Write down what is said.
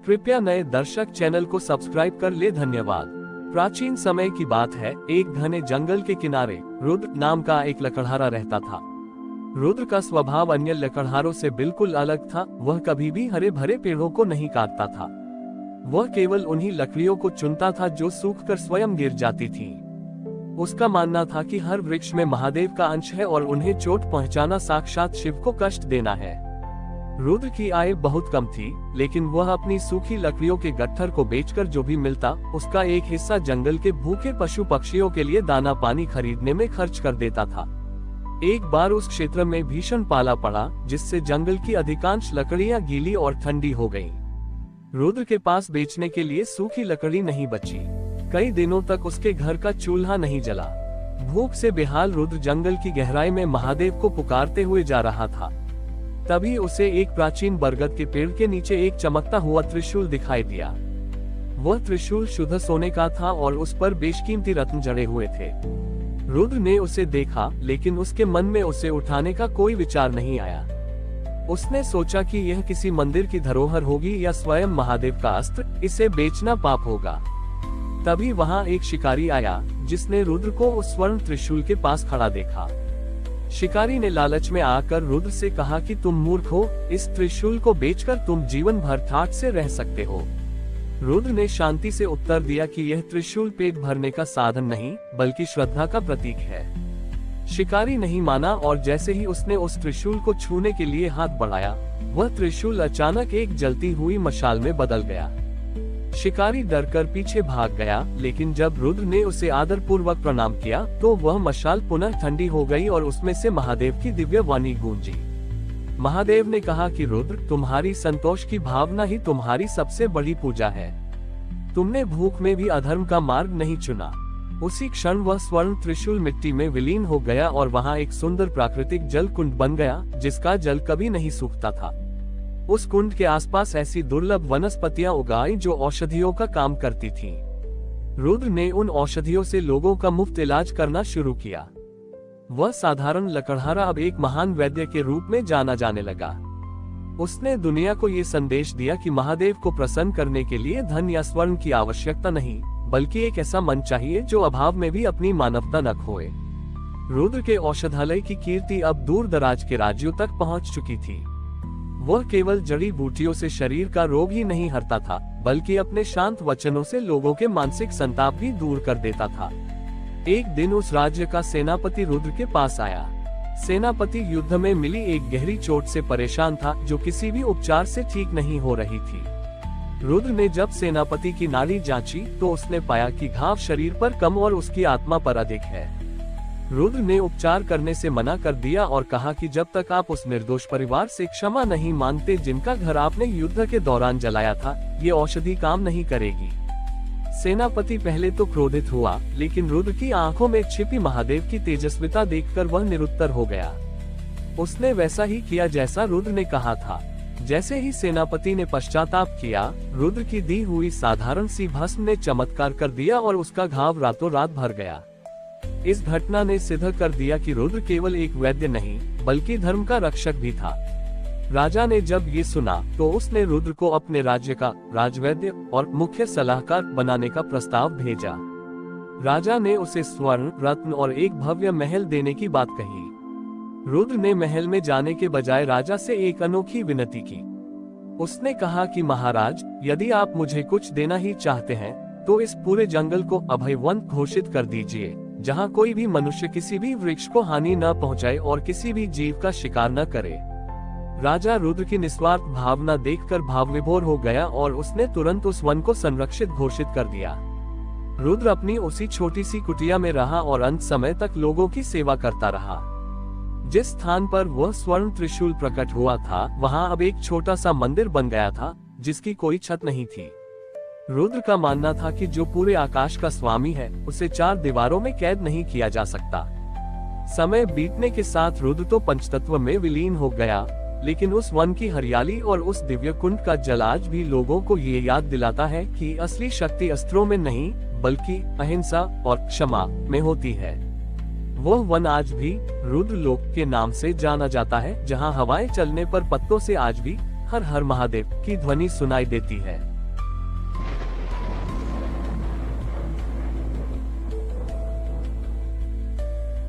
कृपया नए दर्शक चैनल को सब्सक्राइब कर ले। धन्यवाद। प्राचीन समय की बात है, एक घने जंगल के किनारे रुद्र नाम का एक लकड़हारा रहता था। रुद्र का स्वभाव अन्य लकड़हारों से बिल्कुल अलग था। वह कभी भी हरे भरे पेड़ों को नहीं काटता था। वह केवल उन्हीं लकड़ियों को चुनता था जो सूखकर स्वयं गिर जाती थीं। उसका मानना था कि हर वृक्ष में महादेव का अंश है और उन्हें चोट पहुंचाना साक्षात शिव को कष्ट देना है। रुद्र की आय बहुत कम थी, लेकिन वह अपनी सूखी लकड़ियों के गट्ठर को बेचकर जो भी मिलता उसका एक हिस्सा जंगल के भूखे पशु पक्षियों के लिए दाना पानी खरीदने में खर्च कर देता था। एक बार उस क्षेत्र में भीषण पाला पड़ा, जिससे जंगल की अधिकांश लकड़ियां गीली और ठंडी हो गईं। रुद्र के पास बेचने के लिए सूखी लकड़ी नहीं बची। कई दिनों तक उसके घर का चूल्हा नहीं जला। भूख से बेहाल रुद्र जंगल की गहराई में महादेव को पुकारते हुए जा रहा था। तभी उसे एक प्राचीन बरगद के पेड़ के नीचे एक चमकता हुआ त्रिशूल दिखाई दिया। वह त्रिशूल शुद्ध सोने का था और उस पर बेशकीमती रत्न जड़े हुए थे। रुद्र ने उसे देखा, लेकिन उसके मन में उसे उठाने का कोई विचार नहीं आया। उसने सोचा कि यह किसी मंदिर की धरोहर होगी या स्वयं महादेव का अस्त्र, इसे बेचना पाप होगा। तभी वहां एक शिकारी आया, जिसने रुद्र को उस स्वर्ण त्रिशूल के पास खड़ा देखा। शिकारी ने लालच में आकर रुद्र से कहा कि तुम मूर्ख हो, इस त्रिशूल को बेचकर तुम जीवन भर ठाठ से रह सकते हो। रुद्र ने शांति से उत्तर दिया कि यह त्रिशूल पेट भरने का साधन नहीं, बल्कि श्रद्धा का प्रतीक है। शिकारी नहीं माना और जैसे ही उसने उस त्रिशूल को छूने के लिए हाथ बढ़ाया, वह त्रिशूल अचानक एक जलती हुई मशाल में बदल गया। शिकारी डरकर पीछे भाग गया, लेकिन जब रुद्र ने उसे आदर पूर्वक प्रणाम किया तो वह मशाल पुनः ठंडी हो गई और उसमें से महादेव की दिव्य वाणी गूंजी। महादेव ने कहा कि रुद्र, तुम्हारी संतोष की भावना ही तुम्हारी सबसे बड़ी पूजा है। तुमने भूख में भी अधर्म का मार्ग नहीं चुना। उसी क्षण वह स्वर्ण त्रिशूल मिट्टी में विलीन हो गया और वहां एक सुंदर प्राकृतिक जल कुंड बन गया, जिसका जल कभी नहीं सूखता था। उस कुंड के आसपास ऐसी दुर्लभ वनस्पतियां उगाई जो औषधियों का काम करती थीं। रुद्र ने उन औषधियों से लोगों का मुफ्त इलाज करना शुरू किया। वह साधारण लकड़हारा अब एक महान वैद्य के रूप में जाना जाने लगा। उसने दुनिया को ये संदेश दिया कि महादेव को प्रसन्न करने के लिए धन या स्वर्ण की आवश्यकता नहीं, बल्कि एक ऐसा मन चाहिए जो अभाव में भी अपनी मानवता न खोए। रुद्र के औषधालय की कीर्ति अब दूर दराज के राज्यों तक पहुंच चुकी थी। वह केवल जड़ी बूटियों से शरीर का रोग ही नहीं हरता था, बल्कि अपने शांत वचनों से लोगों के मानसिक संताप भी दूर कर देता था। एक दिन उस राज्य का सेनापति रुद्र के पास आया। सेनापति युद्ध में मिली एक गहरी चोट से परेशान था, जो किसी भी उपचार से ठीक नहीं हो रही थी। रुद्र ने जब सेनापति की नाड़ी जांची तो उसने पाया कि घाव शरीर पर कम और उसकी आत्मा पर अधिक है। रुद्र ने उपचार करने से मना कर दिया और कहा कि जब तक आप उस निर्दोष परिवार से क्षमा नहीं मांगते जिनका घर आपने युद्ध के दौरान जलाया था, ये औषधि काम नहीं करेगी। सेनापति पहले तो क्रोधित हुआ, लेकिन रुद्र की आंखों में छिपी महादेव की तेजस्विता देखकर वह निरुत्तर हो गया। उसने वैसा ही किया जैसा रुद्र ने कहा था। जैसे ही सेनापति ने पश्चाताप किया, रुद्र की दी हुई साधारण सी भस्म ने चमत्कार कर दिया और उसका घाव रातों रात भर गया। इस घटना ने सिद्ध कर दिया कि रुद्र केवल एक वैद्य नहीं, बल्कि धर्म का रक्षक भी था। राजा ने जब ये सुना तो उसने रुद्र को अपने राज्य का राजवैद्य और मुख्य सलाहकार बनाने का प्रस्ताव भेजा। राजा ने उसे स्वर्ण, रत्न और एक भव्य महल देने की बात कही। रुद्र ने महल में जाने के बजाय राजा से एक अनोखी विनती की। उसने कहा कि महाराज, यदि आप मुझे कुछ देना ही चाहते हैं तो इस पूरे जंगल को अभयवन घोषित कर दीजिए, जहां कोई भी मनुष्य किसी भी वृक्ष को हानि न पहुंचाए और किसी भी जीव का शिकार न करे। राजा रुद्र की निस्वार्थ भावना देखकर भावविभोर हो गया और उसने तुरंत उस वन को संरक्षित घोषित कर दिया। रुद्र अपनी उसी छोटी सी कुटिया में रहा और अंत समय तक लोगों की सेवा करता रहा। जिस स्थान पर वह स्वर्ण त्रिशूल प्रकट हुआ था, वहां अब एक छोटा सा मंदिर बन गया था, जिसकी कोई छत नहीं थी। रुद्र का मानना था कि जो पूरे आकाश का स्वामी है, उसे चार दीवारों में कैद नहीं किया जा सकता। समय बीतने के साथ रुद्र तो पंचतत्व में विलीन हो गया, लेकिन उस वन की हरियाली और उस दिव्य कुंड का जल आज भी लोगों को ये याद दिलाता है कि असली शक्ति अस्त्रों में नहीं, बल्कि अहिंसा और क्षमा में होती है। वह वन आज भी रुद्र लोक के नाम से जाना जाता है, जहां हवाएं चलने पर पत्तों से आज भी हर हर महादेव की ध्वनि सुनाई देती है।